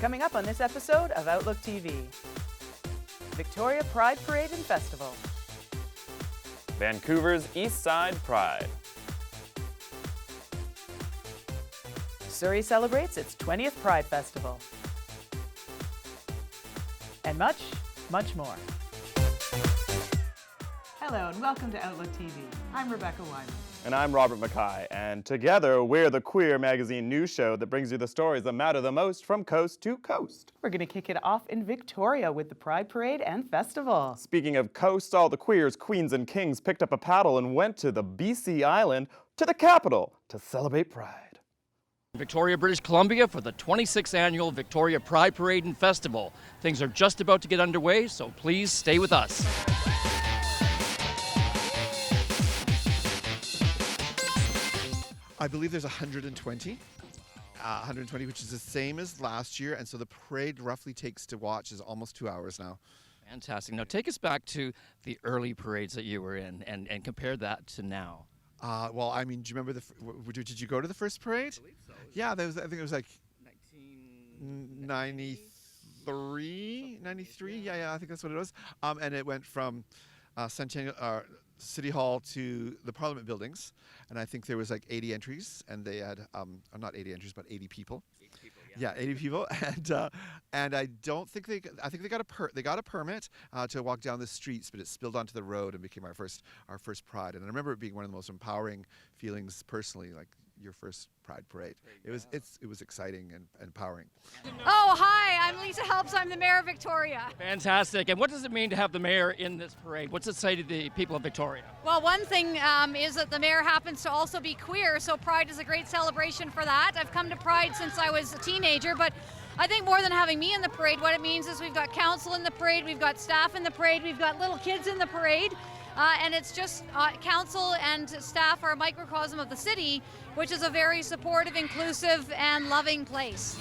Coming up on this episode of Outlook TV. Victoria Pride Parade and Festival. Vancouver's East Side Pride. Surrey celebrates its 20th Pride Festival. And much, much more. Hello and welcome to Outlook TV. I'm Rebecca Wyman. And I'm Robert Mackay, and together we're the queer magazine news show that brings you the stories that matter the most from coast to coast. We're going to kick it off in Victoria with the Pride Parade and Festival. Speaking of coast, all the queers, queens, and kings picked up a paddle and went to the BC island, to the capital, to celebrate Pride. Victoria, British Columbia for the 26th annual Victoria Pride Parade and Festival. Things are just about to get underway, so please stay with us. I believe there's 120, which is the same as last year, and so the parade roughly takes to watch is almost 2 hours now. Fantastic. Now take us back to the early parades that you were in and compare that to now. Well, I mean, do you remember did you go to the first parade? I believe so. Yeah, I think it was like 93, yeah, I think that's what it was. And it went from Centennial City Hall to the Parliament buildings, and I think there was like 80 entries, and they had not 80 entries, but 80 people. 80 people, yeah, 80 people, and I don't think they got a permit to walk down the streets, but it spilled onto the road and became our first Pride. And I remember it being one of the most empowering feelings personally, like your first Pride Parade. It was exciting and empowering. Oh, hi, I'm Lisa Helps. I'm the Mayor of Victoria. Fantastic. And what does it mean to have the mayor in this parade? What's it say to the people of Victoria? Well, one thing is that the mayor happens to also be queer, so Pride is a great celebration for that. I've come to Pride since I was a teenager, but I think more than having me in the parade, what it means is we've got council in the parade, we've got staff in the parade, we've got little kids in the parade. And it's just council and staff are a microcosm of the city, which is a very supportive, inclusive, and loving place.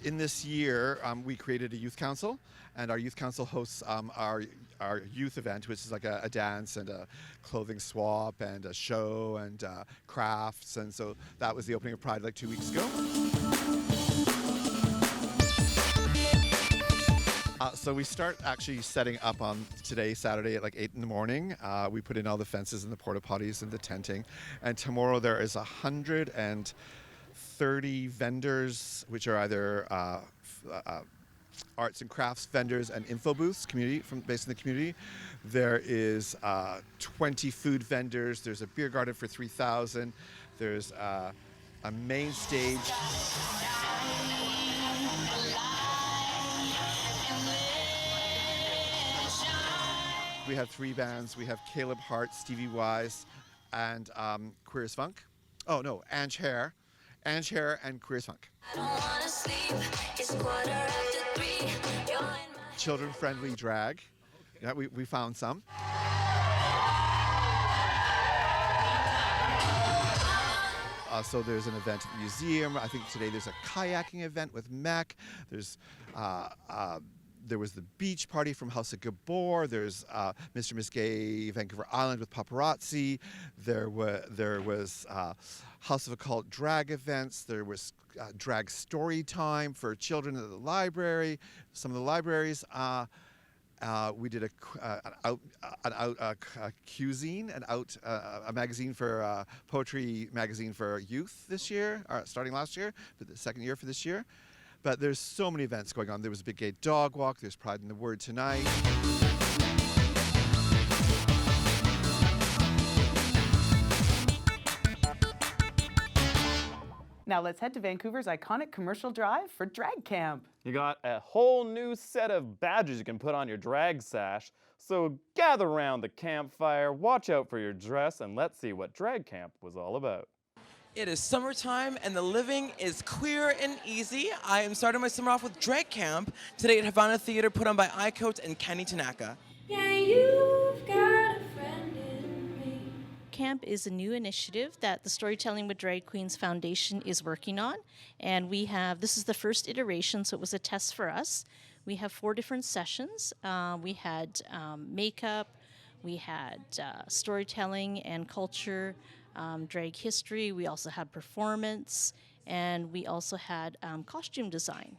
In this year, we created a youth council, and our youth council hosts our youth event, which is like a dance and a clothing swap and a show and crafts, and so that was the opening of Pride like 2 weeks ago. So we start actually setting up on today, Saturday at like 8 in the morning. We put in all the fences and the porta potties and the tenting, and tomorrow there is 130 vendors, which are either arts and crafts vendors and info booths, based in the community. There is 20 food vendors. There's a beer garden for 3,000. There's a main stage. We have 3 bands. We have Caleb Hart, Stevie Wise, and Queer as Funk. Oh no, Ange Hare and Queer as Funk. Children-friendly drag. Yeah, we found some. So there's an event at the museum. I think today there's a kayaking event with Mac. There was the beach party from House of Gabor. There's Mr. Miss Gay Vancouver Island with paparazzi. There was House of Occult drag events. There was drag story time for children at the library. Some of the libraries. We did a magazine for poetry magazine for youth this year, starting last year, but the second year for this year. But there's so many events going on. There was a big gay dog walk. There's Pride in the Word tonight. Now let's head to Vancouver's iconic commercial drive for Drag Camp. You got a whole new set of badges you can put on your drag sash, so gather around the campfire, watch out for your dress, and let's see what Drag Camp was all about. It is summertime and the living is queer and easy. I am starting my summer off with Drag Camp today at Havana Theater, put on by iCoat and Kenny Tanaka. Yeah, you've got a friend in me. Camp is a new initiative that the Storytelling with Drag Queens Foundation is working on, and this is the first iteration, so it was a test for us. We have 4 different sessions. We had makeup, we had storytelling and culture, drag history. We also had performance, and we also had costume design.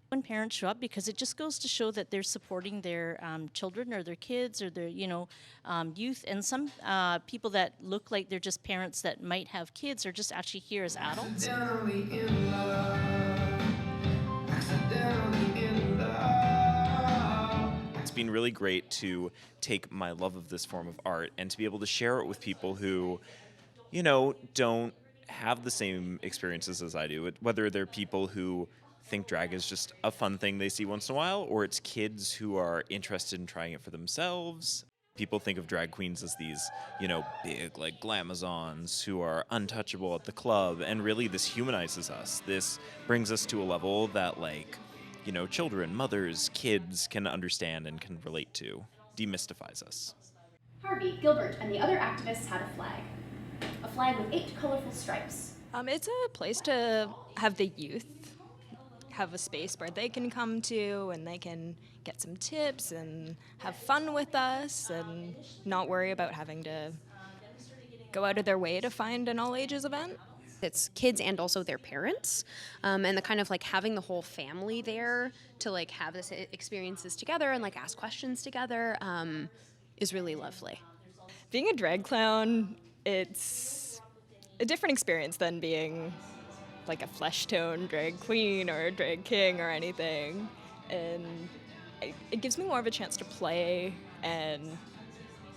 When parents show up, because it just goes to show that they're supporting their children or their kids or their youth, and some people that look like they're just parents that might have kids are just actually here as adults. It's been really great to take my love of this form of art and to be able to share it with people who, don't have the same experiences as I do. Whether they're people who think drag is just a fun thing they see once in a while, or it's kids who are interested in trying it for themselves. People think of drag queens as these, big, like, glamazons who are untouchable at the club, and really this humanizes us. This brings us to a level that, children, mothers, kids can understand and can relate to. Demystifies us. Harvey, Gilbert, and the other activists had a flag. A flag with 8 colorful stripes. It's a place to have the youth have a space where they can come to and they can get some tips and have fun with us and not worry about having to go out of their way to find an all ages event. It's kids and also their parents, and the kind of having the whole family there to have this experiences together and ask questions together is really lovely. Being a drag clown, it's a different experience than being like a flesh-tone drag queen or a drag king or anything, and it gives me more of a chance to play and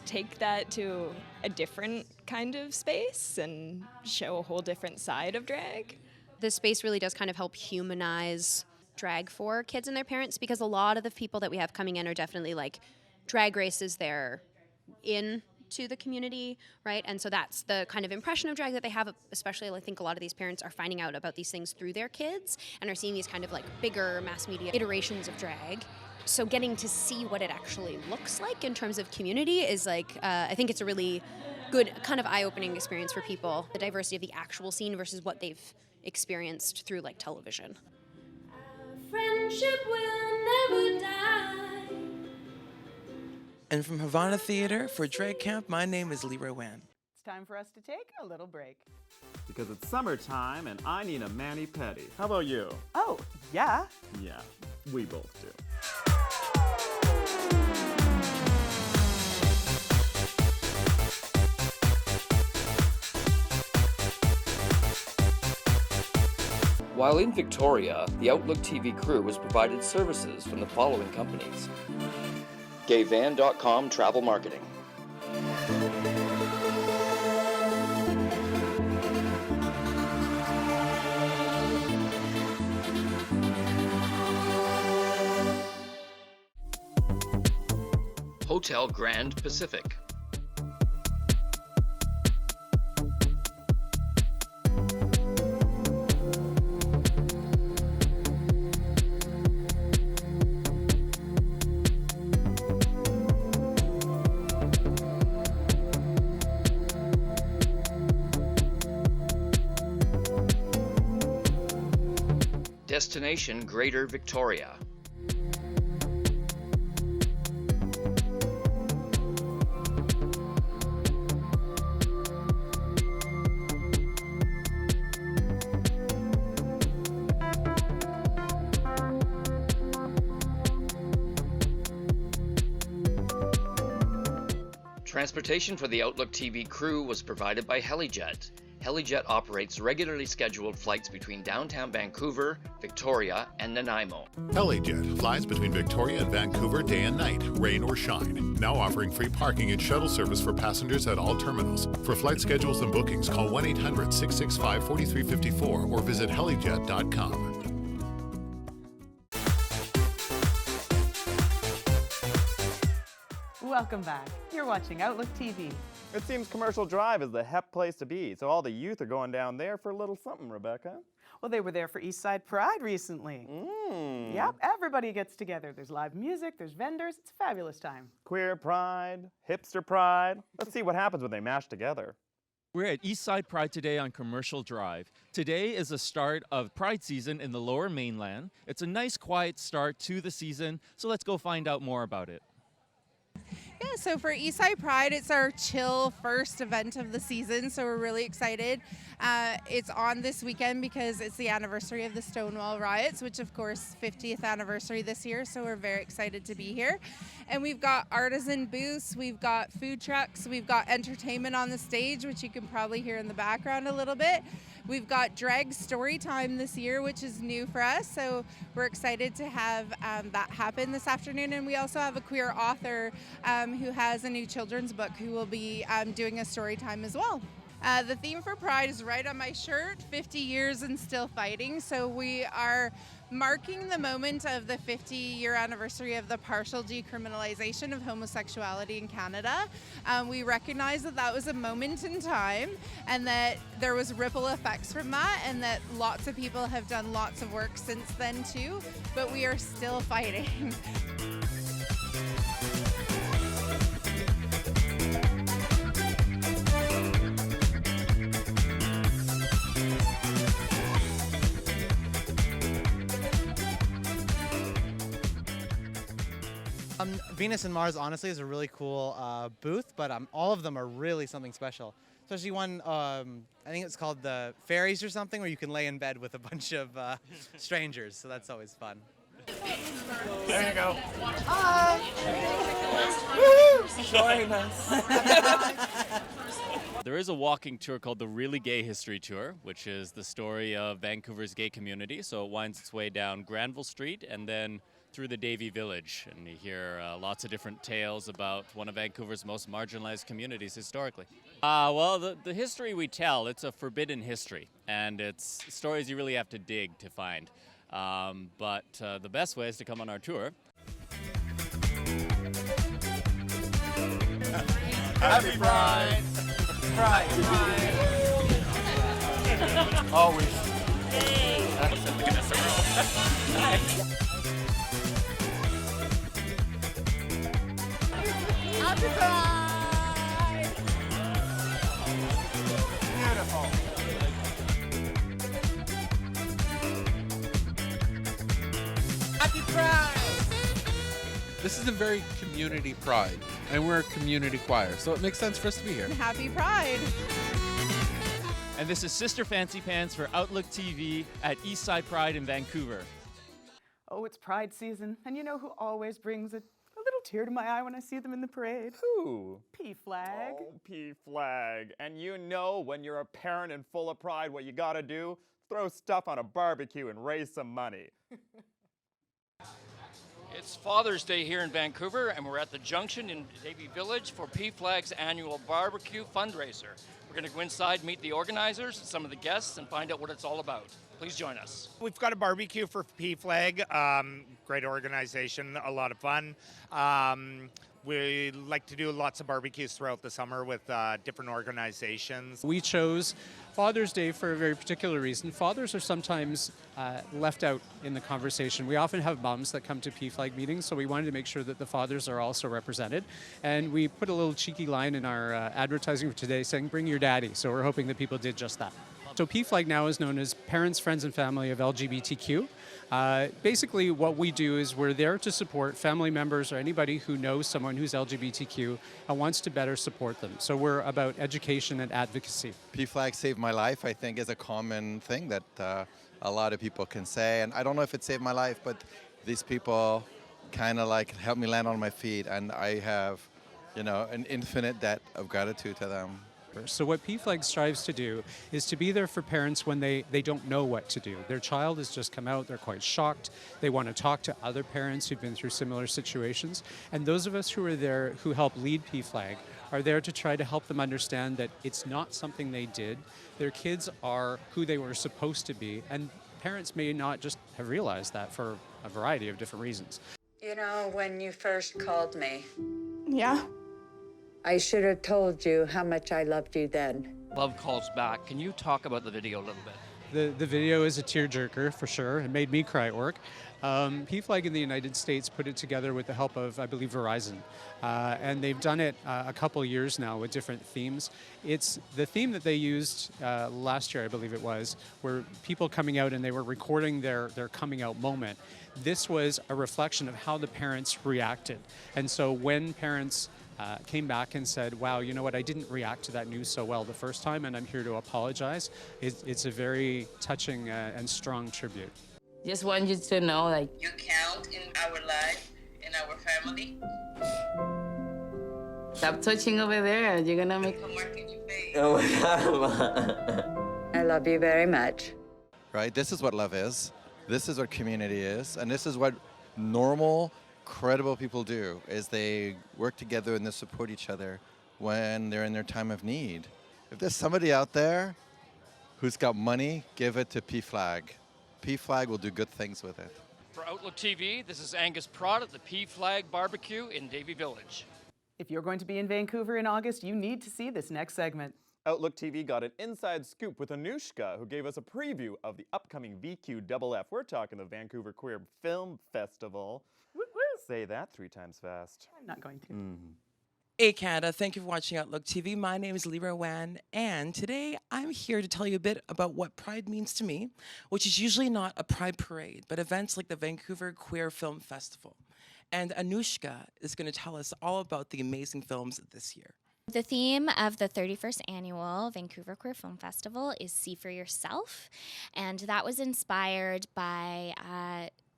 take that to a different kind of space and show a whole different side of drag. This space really does kind of help humanize drag for kids and their parents, because a lot of the people that we have coming in are definitely drag races they're in to the community, right? And so that's the kind of impression of drag that they have, especially I think a lot of these parents are finding out about these things through their kids and are seeing these kind of bigger mass media iterations of drag. So getting to see what it actually looks like in terms of community is I think it's a really good kind of eye-opening experience for people, the diversity of the actual scene versus what they've experienced through television. Our friendship will never die. And from Havana Theater for Drag Camp, my name is Leroy Wan. It's time for us to take a little break. Because it's summertime and I need a mani-pedi. How about you? Oh, yeah. Yeah, we both do. While in Victoria, the OutlookTV crew was provided services from the following companies: Gayvan.com Travel Marketing, Hotel Grand Pacific, Destination Greater Victoria, Transportation for the Outlook TV crew was provided by Helijet. Helijet operates regularly scheduled flights between downtown Vancouver, Victoria, and Nanaimo. Helijet flies between Victoria and Vancouver day and night, rain or shine. Now offering free parking and shuttle service for passengers at all terminals. For flight schedules and bookings, call 1-800-665-4354 or visit helijet.com. Welcome back. You're watching Outlook TV. It seems Commercial Drive is the hep place to be, so all the youth are going down there for a little something, Rebecca. Well, they were there for East Side Pride recently. Yep, everybody gets together. There's live music, there's vendors. It's a fabulous time. Queer pride, hipster pride. Let's see what happens when they mash together. We're at Eastside Pride today on Commercial Drive. Today is the start of Pride season in the Lower Mainland. It's a nice, quiet start to the season, so let's go find out more about it. Yeah, so for Eastside Pride, it's our chill first event of the season, so we're really excited. It's on this weekend because it's the anniversary of the Stonewall riots, which of course 50th anniversary this year, so we're very excited to be here. And we've got artisan booths, we've got food trucks, we've got entertainment on the stage, which you can probably hear in the background a little bit. We've got drag story time this year, which is new for us, so we're excited to have that happen this afternoon. And we also have a queer author who has a new children's book who will be doing a story time as well. The theme for Pride is right on my shirt, 50 years and still fighting. So we are marking the moment of the 50-year anniversary of the partial decriminalization of homosexuality in Canada. We recognize that that was a moment in time and that there was ripple effects from that, and that lots of people have done lots of work since then too, but we are still fighting. Venus and Mars, honestly, is a really cool booth, but all of them are really something special. Especially one, I think it's called the Fairies or something, where you can lay in bed with a bunch of strangers, so that's always fun. There you go. Join us. There is a walking tour called the Really Gay History Tour, which is the story of Vancouver's gay community. So it winds its way down Granville Street and then through the Davie Village, and you hear lots of different tales about one of Vancouver's most marginalized communities historically. Well, the history we tell, it's a forbidden history, and it's stories you really have to dig to find. But the best way is to come on our tour. Happy Pride! Pride! Always. Happy Pride! Beautiful. Happy Pride! This is a very community pride, and we're a community choir, so it makes sense for us to be here. Happy Pride! And this is Sister Fancy Pants for OutlookTV at Eastside Pride in Vancouver. Oh, it's Pride season, and you know who always brings a little tear to my eye when I see them in the parade? Who? PFLAG. Oh, PFLAG. And you know when you're a parent and full of pride, what you gotta do? Throw stuff on a barbecue and raise some money. It's Father's Day here in Vancouver, and we're at the Junction in Davie Village for PFLAG's annual barbecue fundraiser. We're going to go inside, meet the organizers, some of the guests, and find out what it's all about. Please join us. We've got a barbecue for PFLAG, great organization, a lot of fun. We like to do lots of barbecues throughout the summer with different organizations. We chose Father's Day for a very particular reason. Fathers are sometimes left out in the conversation. We often have moms that come to PFLAG meetings, so we wanted to make sure that the fathers are also represented. And we put a little cheeky line in our advertising for today saying, "Bring your daddy." So we're hoping that people did just that. So PFLAG now is known as Parents, Friends, and Family of LGBTQ. Basically, what we do is we're there to support family members or anybody who knows someone who's LGBTQ and wants to better support them. So we're about education and advocacy. PFLAG saved my life, I think, is a common thing that a lot of people can say. And I don't know if it saved my life, but these people kind of like helped me land on my feet. And I have, you know, an infinite debt of gratitude to them. So what PFLAG strives to do is to be there for parents when they don't know what to do. Their child has just come out, they're quite shocked, they want to talk to other parents who've been through similar situations, and those of us who are there who help lead PFLAG are there to try to help them understand that it's not something they did. Their kids are who they were supposed to be, and parents may not just have realized that for a variety of different reasons. You know, when you first called me, Yeah? I should have told you how much I loved you then. Love calls back. Can you talk about the video a little bit? The video is a tearjerker for sure. It made me cry at work. PFLAG in the United States put it together with the help of, I believe, Verizon. And they've done it a couple years now with different themes. It's the theme that they used last year, I believe it was, were people coming out and they were recording their coming out moment. This was a reflection of how the parents reacted. And so when parents came back and said, wow, you know what, I didn't react to that news so well the first time and I'm here to apologize, it's a very touching and strong tribute. Just want you to know, like, you count in our life, in our family. Stop touching over there. You're gonna make a mark in your face. Oh my God. I love you very much. Right? This is what love is. This is what community is. And this is what normal, credible people do, is they work together and they support each other when they're in their time of need. If there's somebody out there who's got money, give it to PFLAG. PFLAG will do good things with it. For Outlook TV, this is Angus Prott at the PFLAG BBQ in Davie Village. If you're going to be in Vancouver in August, you need to see this next segment. Outlook TV got an inside scoop with Anushka, who gave us a preview of the upcoming VQFF. We're talking the Vancouver Queer Film Festival. Woo-woo. Say that 3 times fast. I'm not going to. Hey Canada, thank you for watching Outlook TV. My name is Lyra Wan, and today I'm here to tell you a bit about what Pride means to me, which is usually not a Pride parade, but events like the Vancouver Queer Film Festival. And Anushka is going to tell us all about the amazing films this year. The theme of the 31st annual Vancouver Queer Film Festival is See for Yourself, and that was inspired by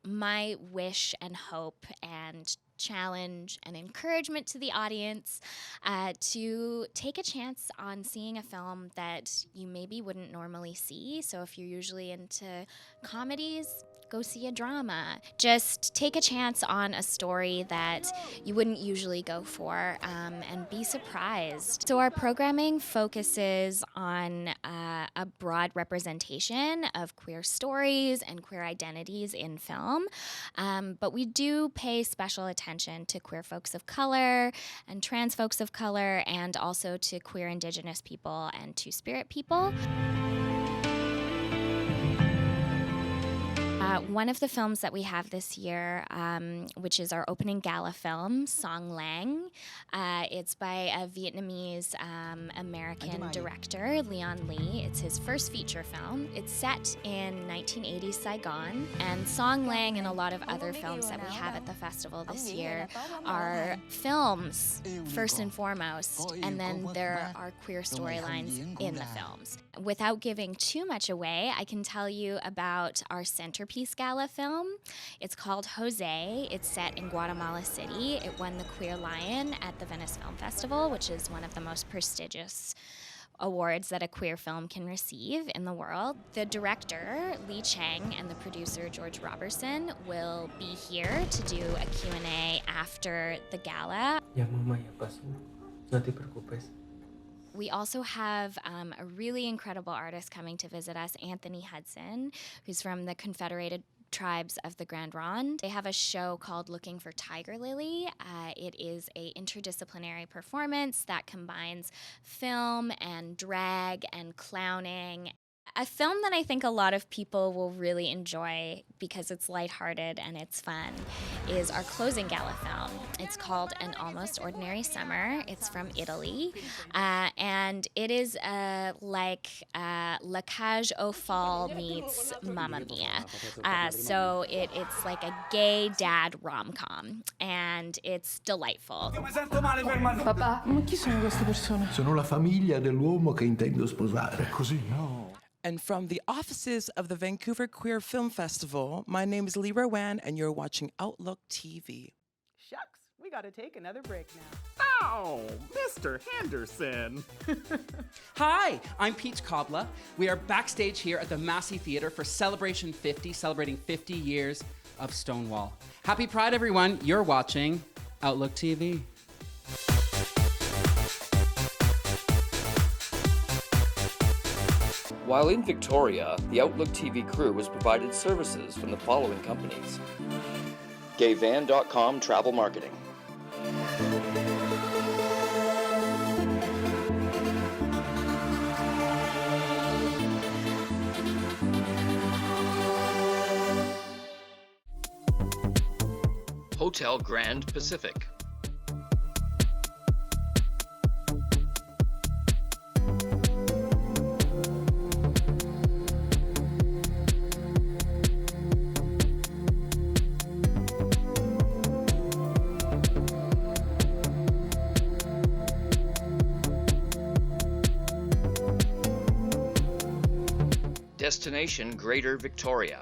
my wish and hope and challenge and encouragement to the audience to take a chance on seeing a film that you maybe wouldn't normally see. So if you're usually into comedies, go see a drama. Just take a chance on a story that you wouldn't usually go for and be surprised. So our programming focuses on a broad representation of queer stories and queer identities in film, but we do pay special attention to queer folks of color and trans folks of color, and also to queer Indigenous people and Two-Spirit people. One of the films that we have this year, which is our opening gala film, Song Lang. It's by a Vietnamese American director, Leon Lee. It's his first feature film. It's set in 1980s Saigon. And Song Lang and a lot of other films that we have at the festival this year are films, first and foremost, and then there are queer storylines in the films. Without giving too much away, I can tell you about our centerpiece gala film. It's called Jose. It's set in Guatemala City. It won the Queer Lion at the Venice Film Festival, which is one of the most prestigious awards that a queer film can receive in the world. The director, Lee Chang, and the producer, George Robertson, will be here to do a Q&A after the gala. Ya mamá ya pasó. No te preocupes. We also have a really incredible artist coming to visit us, Anthony Hudson, who's from the Confederated Tribes of the Grand Ronde. They have a show called Looking for Tiger Lily. It is an interdisciplinary performance that combines film and drag and clowning. A film that I think a lot of people will really enjoy because it's lighthearted and it's fun is our closing gala film. It's called An Almost Ordinary Summer. It's from Italy. And it is like La Cage aux Folles meets Mamma Mia. So it's like a gay dad rom-com. And it's delightful. Papà, ma chi sono queste persone? Sono la famiglia dell'uomo che intendo sposare. Così no. And from the offices of the Vancouver Queer Film Festival, my name is Lyra Wan, and you're watching Outlook TV. Shucks, we gotta take another break now. Oh, Mr. Henderson. Hi, I'm Peach Cobbla. We are backstage here at the Massey Theatre for Celebration 50, celebrating 50 years of Stonewall. Happy Pride, everyone. You're watching Outlook TV. While in Victoria, the Outlook TV crew was provided services from the following companies: gayvan.com Travel Marketing, Hotel Grand Pacific. Destination Greater Victoria.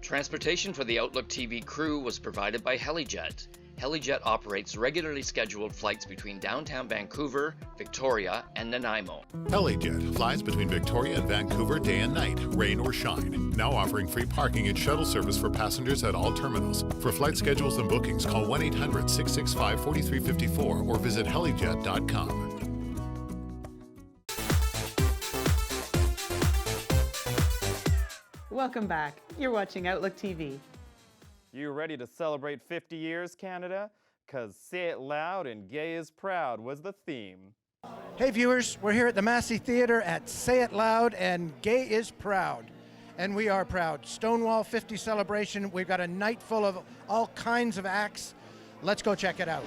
Transportation for the Outlook TV crew was provided by Helijet. Helijet operates regularly scheduled flights between downtown Vancouver, Victoria, and Nanaimo. Helijet flies between Victoria and Vancouver day and night, rain or shine. Now offering free parking and shuttle service for passengers at all terminals. For flight schedules and bookings, call 1-800-665-4354 or visit helijet.com. Welcome back. You're watching Outlook TV. You ready to celebrate 50 years, Canada? 'Cause Say It Loud and Gay is Proud was the theme. Hey viewers, we're here at the Massey Theatre at Say It Loud and Gay is Proud. And we are proud. Stonewall 50 celebration. We've got a night full of all kinds of acts. Let's go check it out.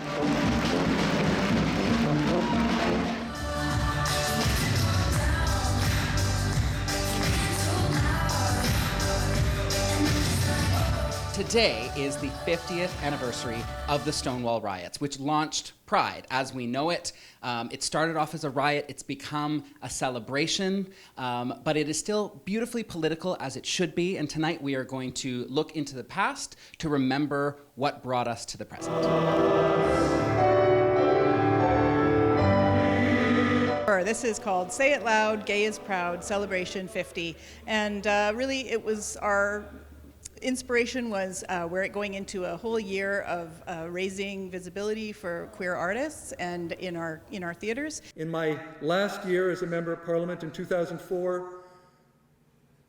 Today is the 50th anniversary of the Stonewall riots, which launched Pride as we know it. It started off as a riot, it's become a celebration, but it is still beautifully political as it should be, and tonight we are going to look into the past to remember what brought us to the present. This is called Say It Loud, Gay is Proud, Celebration 50, and really it was our inspiration was we're going into a whole year of raising visibility for queer artists and in our theaters. In my last year as a member of Parliament in 2004,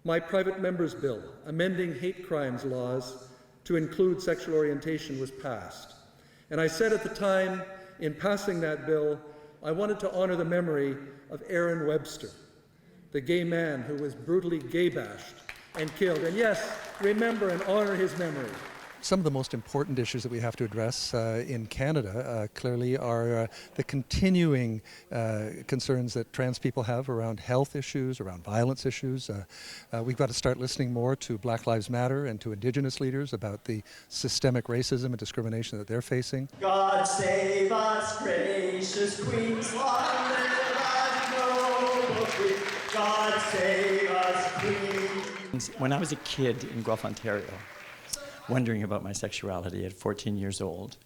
my private member's bill amending hate crimes laws to include sexual orientation was passed. And I said at the time, in passing that bill, I wanted to honor the memory of Aaron Webster, the gay man who was brutally gay bashed and killed. And yes, remember and honor his memory. Some of the most important issues that we have to address in Canada clearly are the continuing concerns that trans people have around health issues, around violence issues. We've got to start listening more to Black Lives Matter and to Indigenous leaders about the systemic racism and discrimination that they're facing. God save us, gracious Queens, long live us, noble Queen. God save us, Queen. When I was a kid in Guelph, Ontario, wondering about my sexuality at 14 years old,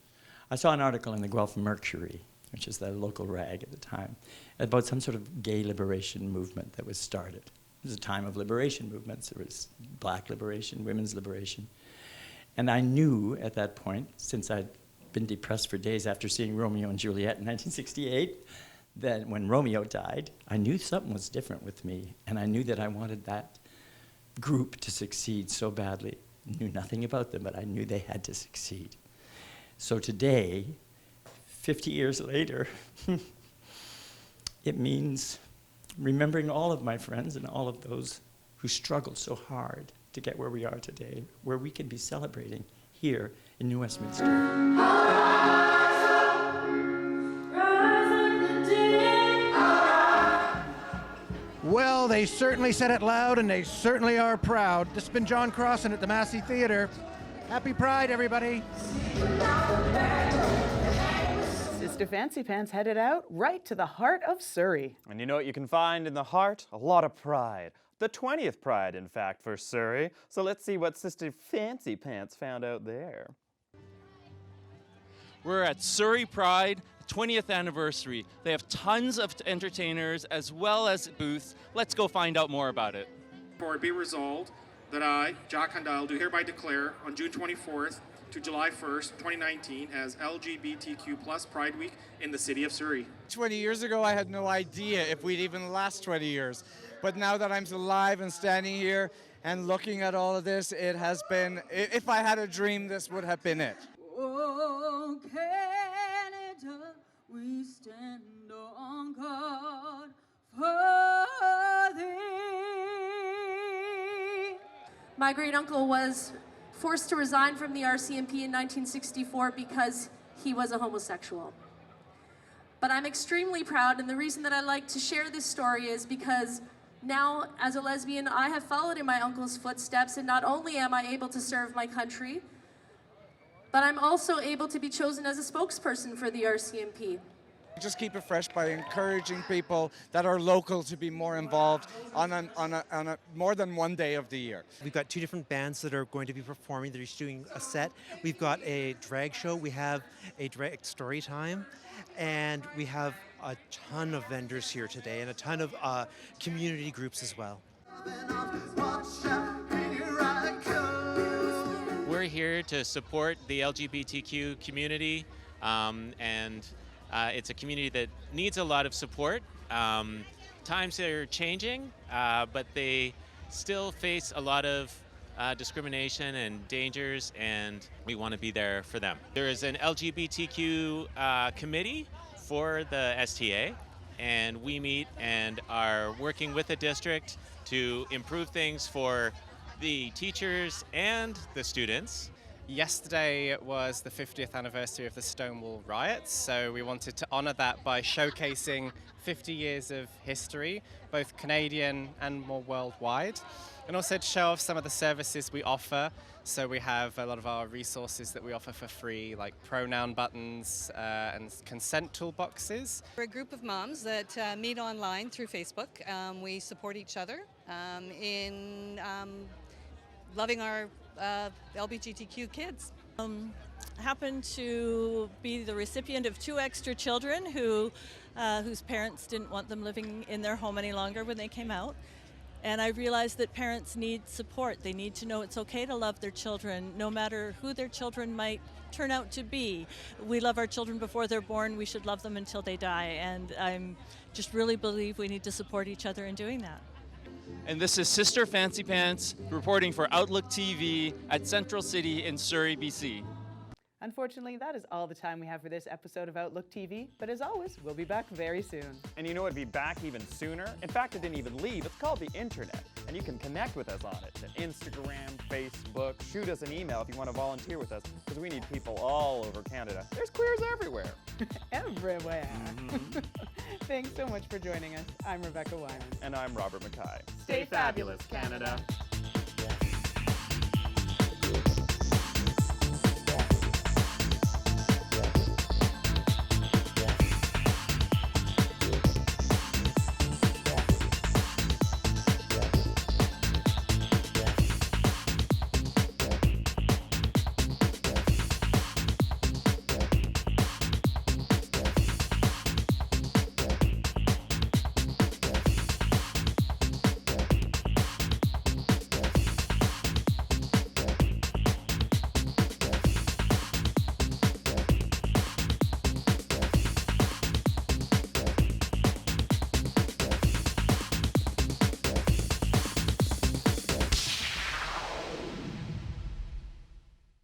I saw an article in the Guelph Mercury, which is the local rag at the time, about some sort of gay liberation movement that was started. It was a time of liberation movements. There was black liberation, women's liberation. And I knew at that point, since I'd been depressed for days after seeing Romeo and Juliet in 1968, that when Romeo died, I knew something was different with me, and I knew that I wanted that group to succeed so badly. Knew nothing about them, but I knew they had to succeed. So today, 50 years later, it means remembering all of my friends and all of those who struggled so hard to get where we are today, where we can be celebrating here in New Westminster. Well, they certainly said it loud and they certainly are proud. This has been John Crossan at the Massey Theatre. Happy Pride, everybody. Sister Fancy Pants headed out right to the heart of Surrey. And you know what you can find in the heart? A lot of pride. The 20th Pride, in fact, for Surrey. So let's see what Sister Fancy Pants found out there. We're at Surrey Pride, 20th anniversary. They have tons of entertainers as well as booths. Let's go find out more about it. For it be resolved that I, Jack Handel, do hereby declare on June 24th to July 1st, 2019 as LGBTQ plus Pride Week in the city of Surrey. 20 years ago, I had no idea if we'd even last 20 years. But now that I'm alive and standing here And looking at all of this, it has been, if I had a dream, this would have been it. Oh, Canada, we stand on guard for thee. My great uncle was forced to resign from the RCMP in 1964 because he was a homosexual. But I'm extremely proud, and the reason that I like to share this story is because now, as a lesbian, I have followed in my uncle's footsteps, and not only am I able to serve my country, but I'm also able to be chosen as a spokesperson for the RCMP. Just keep it fresh by encouraging people that are local to be more involved on a more than one day of the year. We've got 2 different bands that are going to be performing. They're just doing a set. We've got a drag show. We have a drag story time. And we have a ton of vendors here today and a ton of community groups as well. We're here to support the LGBTQ community, and it's a community that needs a lot of support. Times are changing, but they still face a lot of discrimination and dangers, and we want to be there for them. There is an LGBTQ committee for the STA, and we meet and are working with the district to improve things for the teachers and the students. Yesterday was the 50th anniversary of the Stonewall riots, so we wanted to honor that by showcasing 50 years of history, both Canadian and more worldwide, and also to show off some of the services we offer. So we have a lot of our resources that we offer for free, like pronoun buttons and consent toolboxes. We're a group of moms that meet online through Facebook. We support each other in loving our LGBTQ kids. Happened to be the recipient of 2 extra children whose parents didn't want them living in their home any longer when they came out. And I realized that parents need support. They need to know it's okay to love their children, no matter who their children might turn out to be. We love our children before they're born. We should love them until they die. And I just really believe we need to support each other in doing that. And this is Sister Fancy Pants reporting for Outlook TV at Central City in Surrey, BC. Unfortunately, that is all the time we have for this episode of Outlook TV, but as always, we'll be back very soon. And you know it'd be back even sooner? In fact, it didn't even leave. It's called the internet, and you can connect with us on it at Instagram, Facebook. Shoot us an email if you want to volunteer with us, because we need people all over Canada. There's queers everywhere. Everywhere. Thanks so much for joining us. I'm Rebecca Wyman. And I'm Robert Mackay. Stay fabulous, Canada.